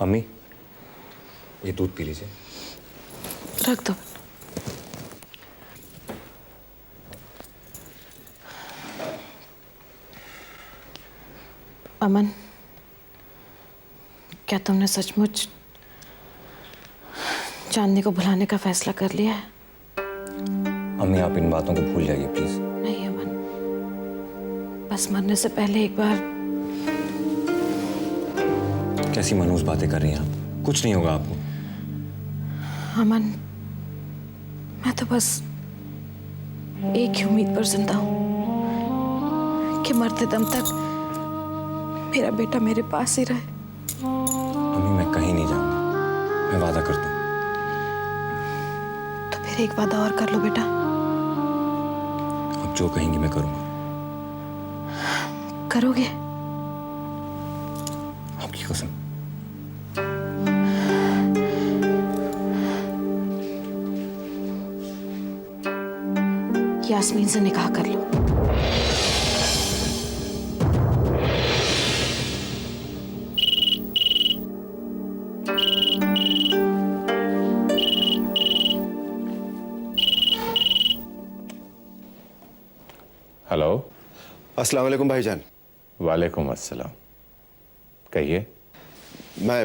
अम्मी, ये दूध पी लीजिए। रख दो। अमन, क्या तुमने सचमुच चांदनी को भुलाने का फैसला कर लिया है? अम्मी, आप इन बातों को भूल जाइए प्लीज। नहीं अमन, बस मरने से पहले एक बार। कैसी मनहूस बातें कर रही हैं आप? कुछ नहीं होगा आपको। अमन, मैं तो बस एक ही उम्मीद पर जिंदा हूं कि मरते दम तक मेरा बेटा मेरे पास ही रहे। अम्मी, मैं कहीं नहीं जाऊंगा, मैं वादा करता हूँ। तो फिर एक वादा और कर लो बेटा। आप जो कहेंगी मैं करूंगा। करोगे? आपकी कसम। यास्मीन से निकाह कर लो। हेलो। अस्सलाम वालेकुम भाईजान। वालेकुम अस्सलाम। कहिए। मैं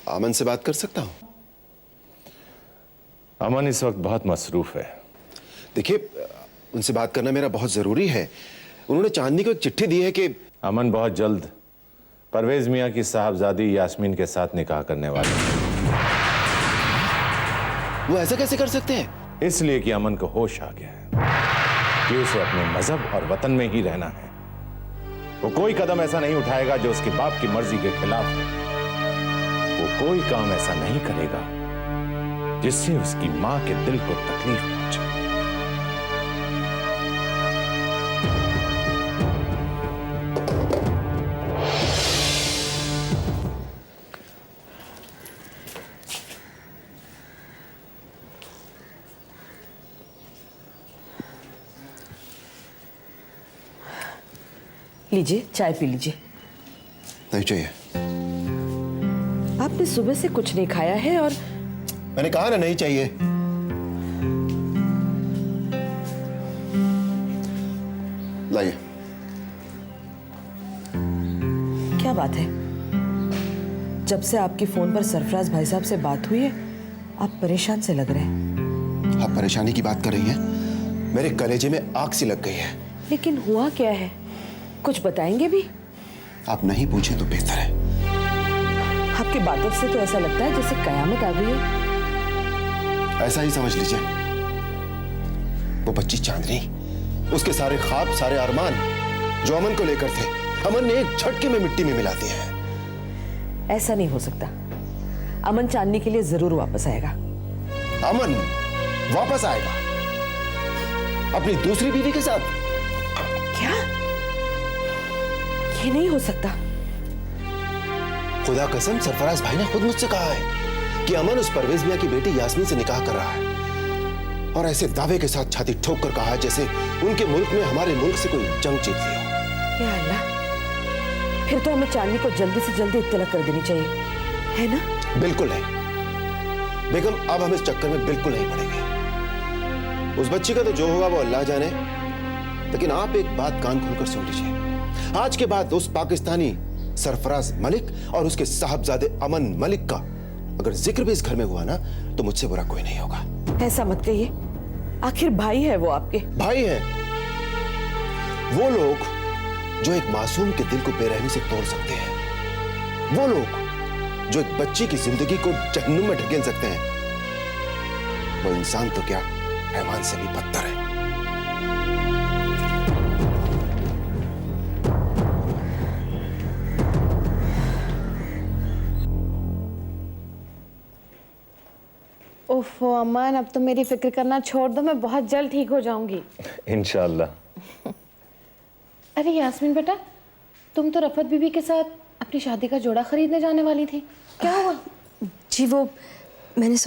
अमन से बात कर सकता हूँ? अमन इस वक्त बहुत मसरूफ है। देखिए, उनसे बात करना मेरा बहुत जरूरी है। उन्होंने चांदनी को एक चिट्ठी दी है कि अमन बहुत जल्द परवेज मियाँ की साहबजादी यास्मीन के साथ निकाह करने वाले हैं। वो ऐसा कैसे कर सकते हैं? इसलिए कि अमन को होश आ गया है कि उसे अपने मजहब और वतन में ही रहना है। वो कोई कदम ऐसा नहीं उठाएगा जो उसके बाप की मर्जी के खिलाफ हो। वो कोई काम ऐसा नहीं करेगा जिससे उसकी मां के दिल को तकलीफ पहुंचे। लीजिए, चाय पी लीजिए। नहीं चाहिए। आपने सुबह से कुछ नहीं खाया है और मैंने कहा ना, नहीं चाहिए। लाइए। क्या बात है? जब से आपके फोन पर सरफराज भाई साहब से बात हुई है, आप परेशान से लग रहे हैं। आप परेशानी की बात कर रही हैं? मेरे कलेजे में आग सी लग गई है। लेकिन हुआ क्या है? कुछ बताएंगे भी? आप नहीं पूछें तो बेहतर है। आपकी बातों से तो ऐसा लगता है जैसे कयामत आ गई है। ऐसा ही समझ लीजिए। वो बच्ची चांदनी, उसके सारे ख्वाब, सारे अरमान जो अमन को लेकर थे, अमन ने एक झटके में मिट्टी में मिला दिए हैं। ऐसा नहीं हो सकता। अमन चांदनी के लिए जरूर वापस आएगा। अमन वापस आएगा अपनी दूसरी बीवी के साथ? क्या? ये नहीं हो सकता। खुदा कसम, सरफराज भाई ने खुद मुझसे कहा है कि अमन उस परवेज मियां की बेटी यास्मीन से निकाह कर रहा है, और ऐसे दावे के साथ छाती ठोक कर कहा है जैसे उनके मुल्क ने हमारे मुल्क से कोई जंग जीत ली हो। या अल्लाह, फिर तो हमें चांदनी को जल्दी से जल्दी इत्तला कर देनी चाहिए, है ना? बिल्कुल नहीं बेगम, अब हम इस चक्कर में बिल्कुल नहीं पड़ेंगे। उस बच्ची का तो जो होगा वो अल्लाह जाने, लेकिन आप एक बात कान खोलकर सुन लीजिए। आज के बाद उस पाकिस्तानी सरफराज मलिक और उसके साहबजादे अमन मलिक का अगर जिक्र भी इस घर में हुआ ना, तो मुझसे बुरा कोई नहीं होगा। ऐसा मत कहिए, आखिर भाई है वो आपके। भाई है वो लोग जो एक मासूम के दिल को बेरहमी से तोड़ सकते हैं, वो लोग जो एक बच्ची की जिंदगी को जहन्नुम में ढकेल सकते हैं। वो इंसान तो क्या, हैवान से भी बदतर है। ओफो अमन, अब तो मेरी फिक्र करना छोड़ दो, मैं बहुत जल्द ठीक हो जाऊंगी इंशाअल्लाह। अरे यास्मीन बेटा, तुम तो रफत बीबी के साथ अपनी शादी का जोड़ा खरीदने जाने वाली थी, क्या हुआ? जी वो मैंने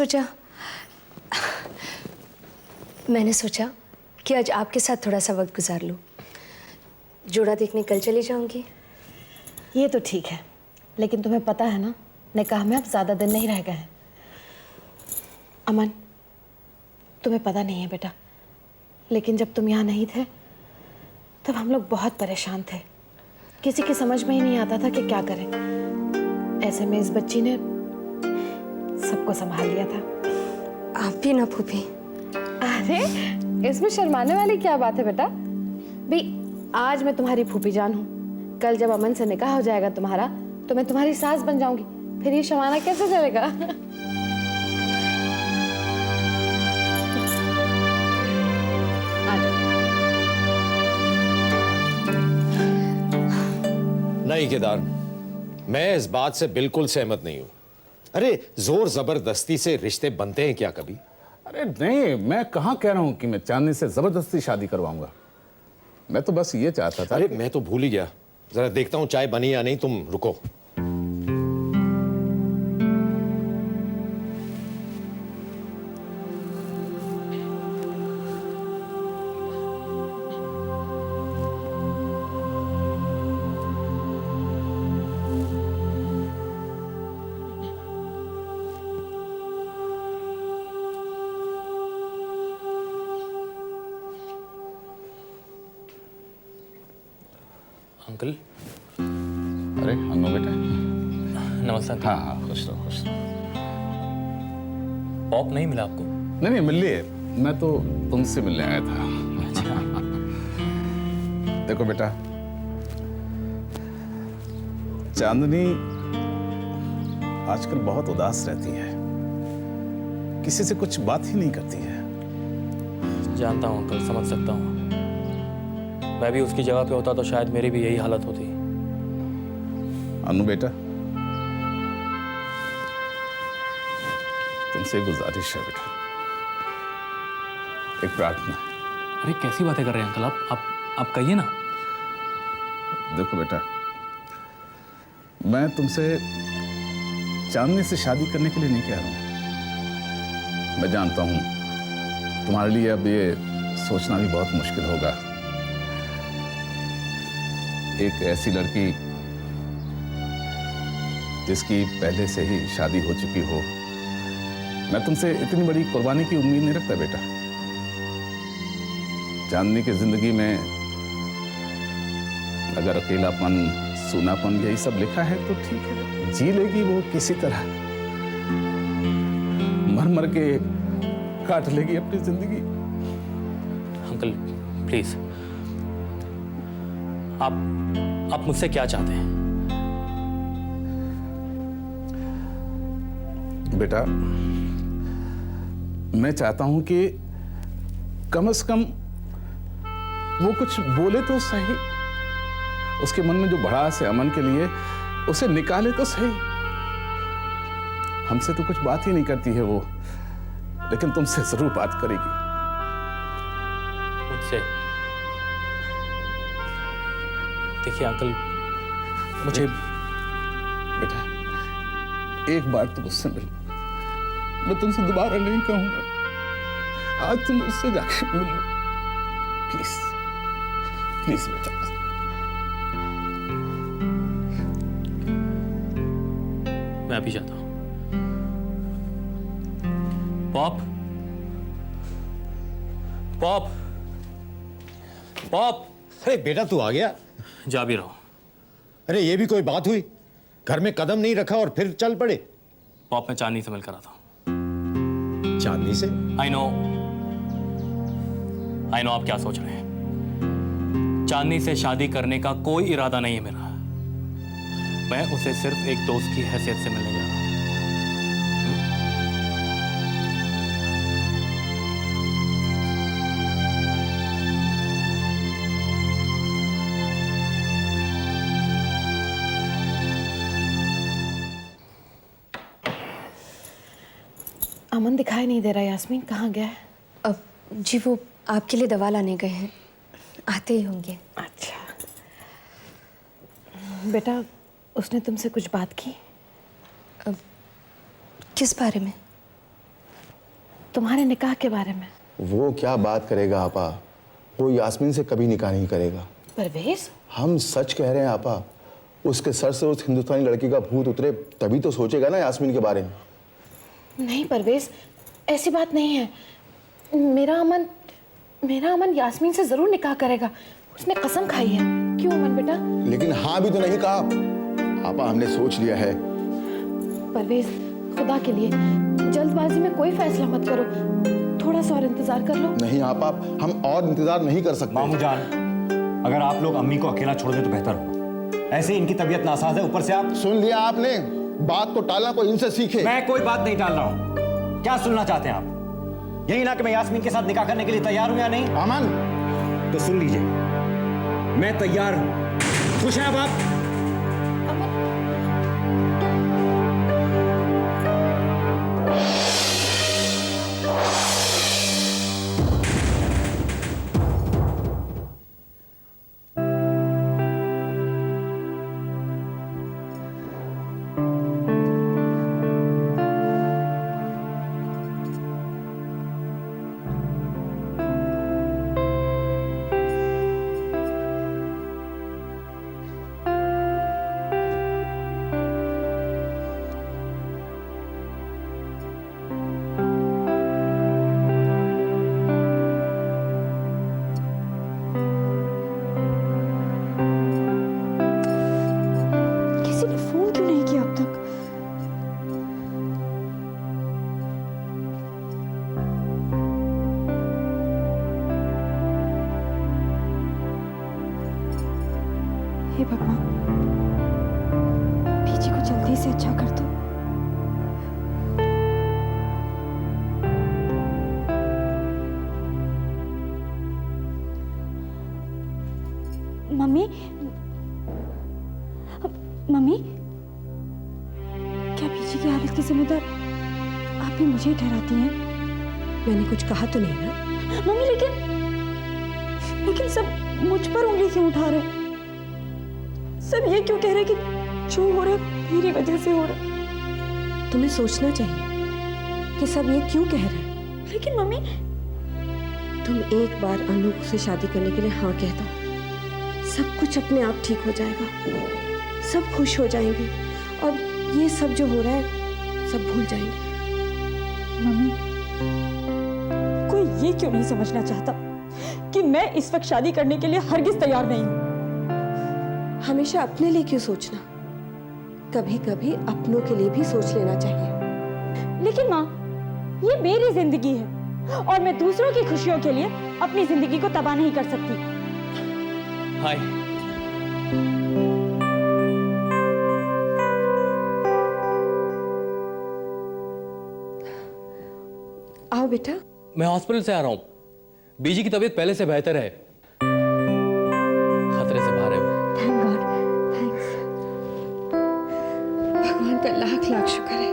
सोचा कि आज आपके साथ थोड़ा सा वक्त गुजार लूं। जोड़ा देखने कल चली जाऊंगी। ये तो ठीक है, लेकिन तुम्हें पता है ना निकाह में अब ज़्यादा दिन नहीं रह गए हैं। अमन, तुम्हें पता नहीं है बेटा, लेकिन जब तुम यहाँ नहीं थे तब हम लोग बहुत परेशान थे। किसी की समझ में ही नहीं आता था कि क्या करें। ऐसे में इस बच्ची ने सबको संभाल लिया था। आप भी ना फूफी। अरे इसमें शर्माने वाली क्या बात है बेटा? भाई आज मैं तुम्हारी फूफी जान हूँ, कल जब अमन से निकाह हो जाएगा तुम्हारा तो मैं तुम्हारी सास बन जाऊंगी, फिर ये शर्माना कैसे चलेगा? आ जाओ। नहीं केदार, मैं इस बात से बिल्कुल सहमत नहीं हूं। अरे जोर जबरदस्ती से रिश्ते बनते हैं क्या कभी? अरे नहीं, मैं कहाँ कह रहा हूं कि मैं चांदनी से जबरदस्ती शादी करवाऊंगा। मैं तो बस ये चाहता था। अरे मैं तो भूल ही गया, जरा देखता हूं चाय बनी या नहीं, तुम रुको। अंकल। अरे अन्नू बेटा। नमस्ते अंकल। हाँ हाँ, खुश रहो खुश रहो। पॉप नहीं मिला आपको? नहीं नहीं, मिल लिए। मैं तो तुमसे मिलने आया था। देखो बेटा, चांदनी आजकल बहुत उदास रहती है, किसी से कुछ बात ही नहीं करती है। जानता हूँ अंकल, समझ सकता हूँ। मैं भी उसकी जगह पे होता तो शायद मेरी भी यही हालत होती। अनु बेटा, तुमसे गुजारिश है बेटा, एक प्रार्थना है। अरे कैसी बातें कर रहे हैं अंकल आप कहिए ना। देखो बेटा, मैं तुमसे चांदनी से शादी करने के लिए नहीं कह रहा हूं। मैं जानता हूं तुम्हारे लिए अब ये सोचना भी बहुत मुश्किल होगा। एक ऐसी लड़की जिसकी पहले से ही शादी हो चुकी हो, मैं तुमसे इतनी बड़ी कुर्बानी की उम्मीद नहीं रखता बेटा। चांदनी की जिंदगी में अगर अकेलापन, सूनापन यही सब लिखा है तो ठीक है, जी लेगी वो किसी तरह, मर मर के काट लेगी अपनी जिंदगी। अंकल प्लीज, आप मुझसे क्या चाहते हैं? बेटा, मैं चाहता हूं कि कम से कम वो कुछ बोले तो सही। उसके मन में जो भड़ास है अमन के लिए, उसे निकाले तो सही। हमसे तो कुछ बात ही नहीं करती है वो, लेकिन तुमसे जरूर बात करेगी। मुझसे? देखिए अंकल, मुझे बेटा एक बार तो मुझसे मिलो, मैं तुमसे दोबारा नहीं कहूंगा। आज तुम मुझसे जाके मिल लो प्लीज, प्लीज बेटा। मैं अभी जाता हूं। Pop, pop, pop. अरे बेटा तू आ गया? जा भी रहो। अरे ये भी कोई बात हुई? घर में कदम नहीं रखा और फिर चल पड़े? पॉप, मैं चांदनी से मिल कर आता हूं। चांदनी से? आई नो आप क्या सोच रहे हैं। चांदनी से शादी करने का कोई इरादा नहीं है मेरा। मैं उसे सिर्फ एक दोस्त की हैसियत से मिलने जा रहा हूं। अमन दिखाई नहीं दे रहा। यास्मीन कहाँ गया है? अब जी वो आपके लिए दवा लाने गए हैं, आते ही होंगे। अच्छा बेटा, उसने तुमसे कुछ बात की? किस बारे में? तुम्हारे निकाह के बारे में। वो क्या बात करेगा आपा, वो यास्मीन से कभी निकाह नहीं करेगा। परवेज, हम सच कह रहे हैं आपा, उसके सर से उस हिंदुस्तानी लड़की का भूत उतरे तभी तो सोचेगा ना यास्मीन के बारे में। नहीं परवेज, ऐसी बात नहीं है। मेरा अमन यास्मीन से जरूर निकाह करेगा, उसने कसम खाई है। क्यों अमन बेटा? लेकिन हाँ भी तो नहीं कहा। आपा हमने सोच लिया है। परवेज, खुदा के लिए जल्दबाजी में कोई फैसला मत करो, थोड़ा सा और इंतजार कर लो। नहीं आपा, हम और इंतजार नहीं कर सकते। मामू जान, अगर आप लोग अम्मी को अकेला छोड़ दें तो बेहतर होगा। ऐसे ही इनकी तबीयत नासाज है, ऊपर से आप। सुन लिया आपने, बात को टालना कोई इनसे सीखे। मैं कोई बात नहीं टाल रहा हूं। क्या सुनना चाहते हैं आप? यही ना कि मैं यास्मीन के साथ निकाह करने के लिए तैयार हूं या नहीं? अमन, तो सुन लीजिए, मैं तैयार हूं। खुश हैं अब आप? हे भगवान, पीजी को जल्दी से अच्छा कर दो। मम्मी, मम्मी, क्या पीजी की हालत की जिम्मेदार आप भी मुझे ही ठहराती हैं? मैंने कुछ कहा तो नहीं ना? मम्मी, लेकिन सब मुझ पर उंगली क्यों उठा रहे हैं? सब ये क्यों कह रहे हैं कि जो हो रहा है मेरी वजह से हो रहा है? तुम्हें सोचना चाहिए कि सब ये क्यों कह रहे हैं। लेकिन मम्मी, तुम एक बार अनूप से शादी करने के लिए हाँ कह दो, सब कुछ अपने आप ठीक हो जाएगा, सब खुश हो जाएंगे और ये सब जो हो रहा है सब भूल जाएंगे। मम्मी, कोई ये क्यों नहीं समझना चाहता कि मैं इस वक्त शादी करने के लिए हरगिज तैयार नहीं हूं? हमेशा अपने लिए क्यों सोचना, कभी कभी अपनों के लिए भी सोच लेना चाहिए। लेकिन माँ, ये मेरी जिंदगी है और मैं दूसरों की खुशियों के लिए अपनी जिंदगी को तबाह नहीं कर सकती। हाय। आओ बेटा। मैं हॉस्पिटल से आ रहा हूं। बीजी की तबीयत पहले से बेहतर है, खतरे से बाहर है वो। Thank God, thanks. भगवान का लाख लाख शुक्र है।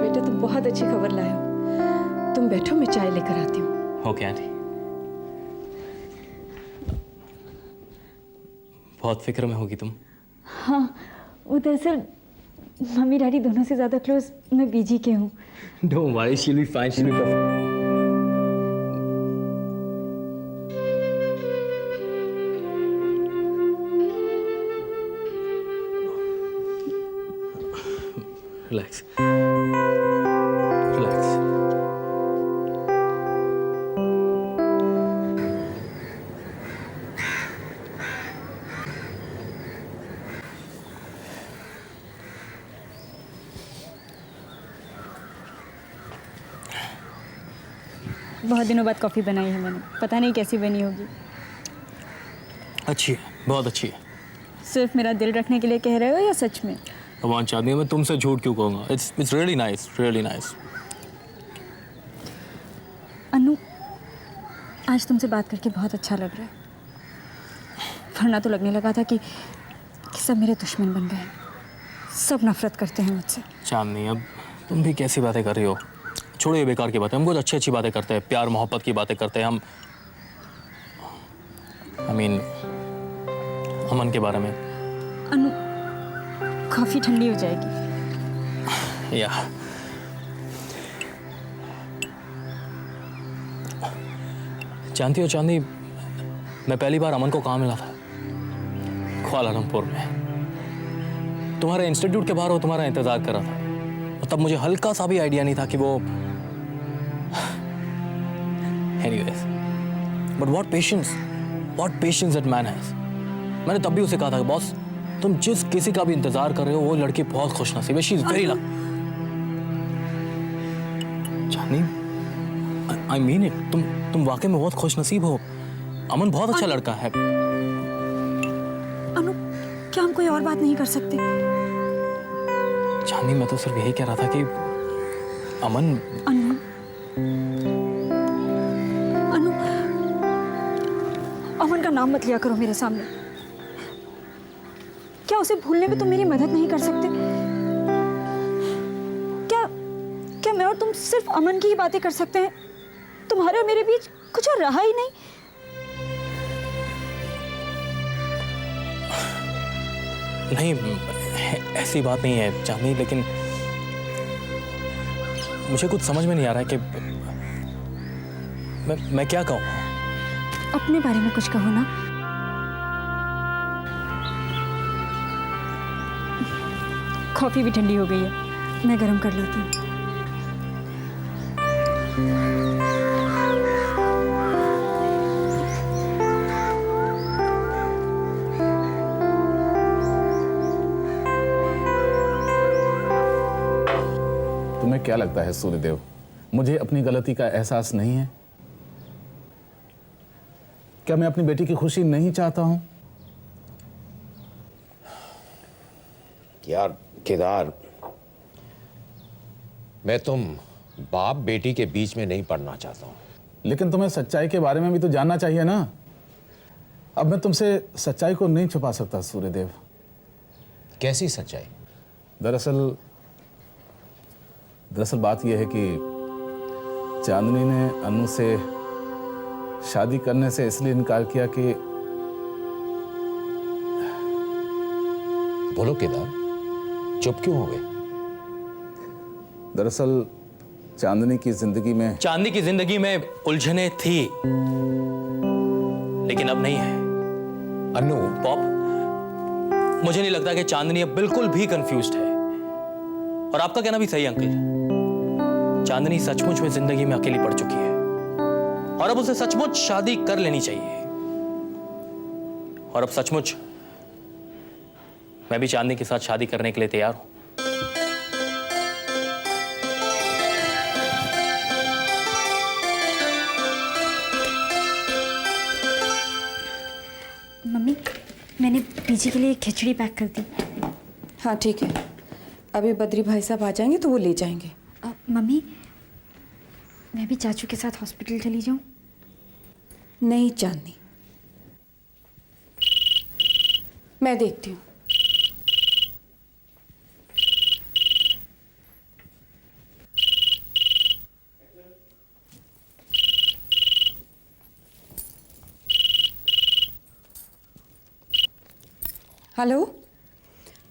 बेटा तुम बहुत अच्छी खबर लाए हो। तुम बैठो, मैं चाय लेकर आती हूँ। Okay aunty. बहुत फिक्र में होगी तुम। हाँ, वो दरअसल मम्मी डैडी दोनों से ज्यादा क्लोज मैं बीजी के हूँ। Don't worry, she'll be fine. She'll be perfect. Relax. Relax. बहुत दिनों बाद कॉफ़ी बनाई है मैंने, पता नहीं कैसी बनी होगी। अच्छी है, बहुत अच्छी है। सिर्फ मेरा दिल रखने के लिए कह रहे हो या सच में? भगवान चाहती है, मैं तुमसे झूठ क्यों कहूँगा? It's really nice, really nice. अनु, आज तुमसे बात करके बहुत अच्छा लग रहा है, वरना तो लगने लगा था कि सब मेरे दुश्मन बन गए हैं, सब नफरत करते हैं मुझसे। चांदनी, अब तुम भी कैसी बातें कर रही हो? छोड़ो ये बेकार की बातें, हम कुछ अच्छी अच्छी बातें करते हैं, प्यार मोहब्बत की बातें करते हैं हम। अमन के बारे में। अनु, कॉफी ठंडी हो जाएगी। या जानती हो चांदी, मैं पहली बार अमन को कहाँ मिला था? कुआलालंपुर में, तुम्हारे इंस्टीट्यूट के बाहर वो तुम्हारा इंतजार कर रहा था, और तब मुझे हल्का सा भी आइडिया नहीं था कि वो anyways, but what patience that man has. मैंने तब भी उसे कहा था कि बॉस, तुम जिस किसी का भी इंतजार कर रहे हो वो लड़की बहुत खुशनसीब है, शी इज वेरी लकी। जानी, आई मीन इट, तुम वाकई में बहुत खुशनसीब हो। अमन बहुत अच्छा लड़का है। अनु, क्या हम कोई और बात नहीं कर सकते? जानी, मैं तो सिर्फ यही कह रहा था कि अमन अनु, अनु, अमन का नाम मत लिया करो मेरे सामने। क्या उसे भूलने में तुम मेरी मदद नहीं कर सकते? क्या मैं और तुम सिर्फ अमन की ही बातें कर सकते हैं? तुम्हारे और मेरे बीच कुछ और रहा ही नहीं। नहीं, ऐसी बात नहीं है चांदनी, लेकिन मुझे कुछ समझ में नहीं आ रहा है कि मैं क्या कहूँ। अपने बारे में कुछ कहो ना। कॉफी भी ठंडी हो गई है, मैं गर्म कर लेती हूँ। तुम्हें क्या लगता है सूर्यदेव, मुझे अपनी गलती का एहसास नहीं है? क्या मैं अपनी बेटी की खुशी नहीं चाहता हूं? यार केदार, मैं तुम बाप बेटी के बीच में नहीं पड़ना चाहता हूं। लेकिन तुम्हें सच्चाई के बारे में भी तो जानना चाहिए ना। अब मैं तुमसे सच्चाई को नहीं छुपा सकता सूर्यदेव। कैसी सच्चाई? दरअसल बात यह है कि चांदनी ने अनु से शादी करने से इसलिए इनकार किया कि बोलो केदार, चुप क्यों हो गए? दरअसल चांदनी की जिंदगी में उलझने थी, लेकिन अब नहीं है। अनु, पॉप, मुझे नहीं लगता कि चांदनी अब बिल्कुल भी कंफ्यूज्ड है। और आपका कहना भी सही अंकल, चांदनी सचमुच में जिंदगी में अकेली पड़ चुकी है और अब उसे सचमुच शादी कर लेनी चाहिए। और अब सचमुच मैं भी चांदनी के साथ शादी करने के लिए तैयार हूं। मम्मी, मैंने पीजी के लिए खिचड़ी पैक कर दी। हाँ ठीक है, अभी बद्री भाई साहब आ जाएंगे तो वो ले जाएंगे। मम्मी, मैं भी चाचू के साथ हॉस्पिटल चली जाऊं? नहीं चांदनी, मैं देखती हूँ। हेलो,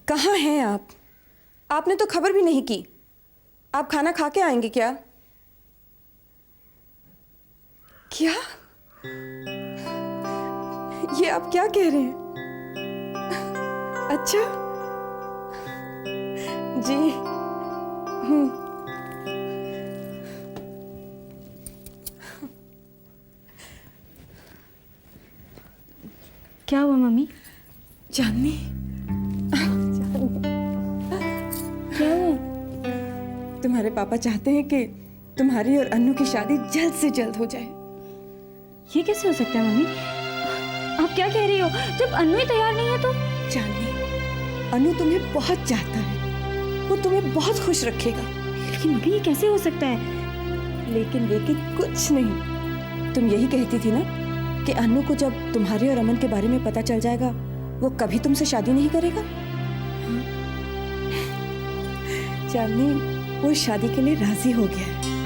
कहाँ हैं आप? आपने तो खबर भी नहीं की। आप खाना खा के आएंगे क्या? क्या? ये आप क्या कह रहे हैं? अच्छा जी। क्या हुआ मम्मी? चांदनी, क्या हुआ? तुम्हारे पापा चाहते हैं कि तुम्हारी और अन्नू की शादी जल्द से जल्द हो जाए। ये कैसे हो सकता है मम्मी? आप क्या कह रही हो? जब अन्नू ही तैयार नहीं है तो? चांदनी, अन्नू तुम्हें बहुत चाहता है, वो तुम्हें बहुत खुश रखेगा। लेकिन मम्मी, ये कैसे हो सकता है? लेकिन कुछ नहीं। तुम यही कहती थी ना कि अन्नू को जब तुम्हारे और अमन के बारे में पता चल जाएगा वो कभी तुमसे शादी नहीं करेगा। चांदनी, वो शादी के लिए राजी हो गया है।